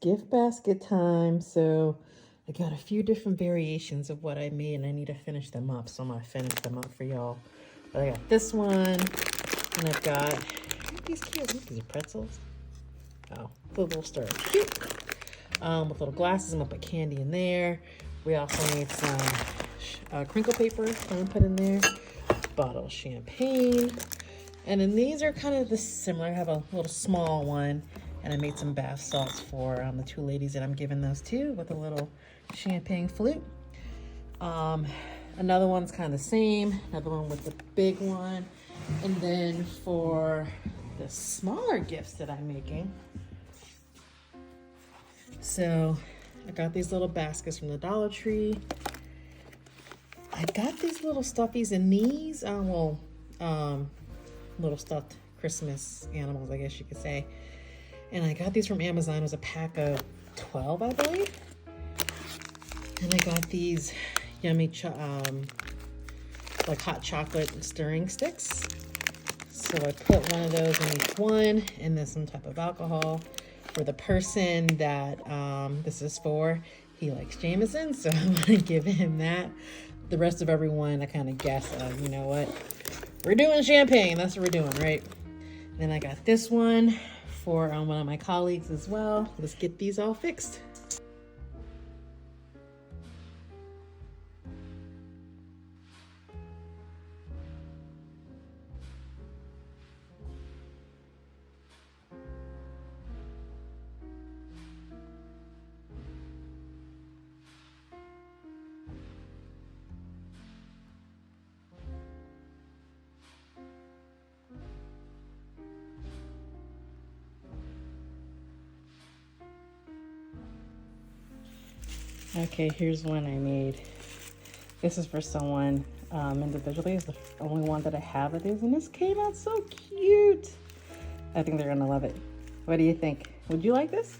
gift basket time. So I got a few different variations of what I made and I need to finish them up. So I'm gonna finish them up for y'all. But I got this one and I've got these cute. These are pretzels. Oh, the little stir. Cute. With little glasses, I'm gonna put candy in there. We also need some crinkle paper I'm gonna put in there. Bottle of champagne. And then these are kind of the similar. I have a little small one and I made some bath salts for the two ladies that I'm giving those to with a little champagne flute. Another one's kind of the same. Another one with the big one. And then for the smaller gifts that I'm making, so I got these little baskets from the Dollar Tree. I got these little stuffies and these, little stuffed Christmas animals, I guess you could say. And I got these from Amazon. It was a pack of 12, I believe. And I got these yummy, like hot chocolate stirring sticks. So I put one of those in each one, and then some type of alcohol. For the person that this is for, he likes Jameson, so I'm gonna give him that. The rest of everyone, I kind of guess, you know what? We're doing champagne, that's what we're doing, right? Then I got this one for one of my colleagues as well. Let's get these all fixed. Okay, here's one I made. This is for someone individually. It's the only one that I have of these, and this came out so cute. I think they're gonna love it. What do you think? Would you like this?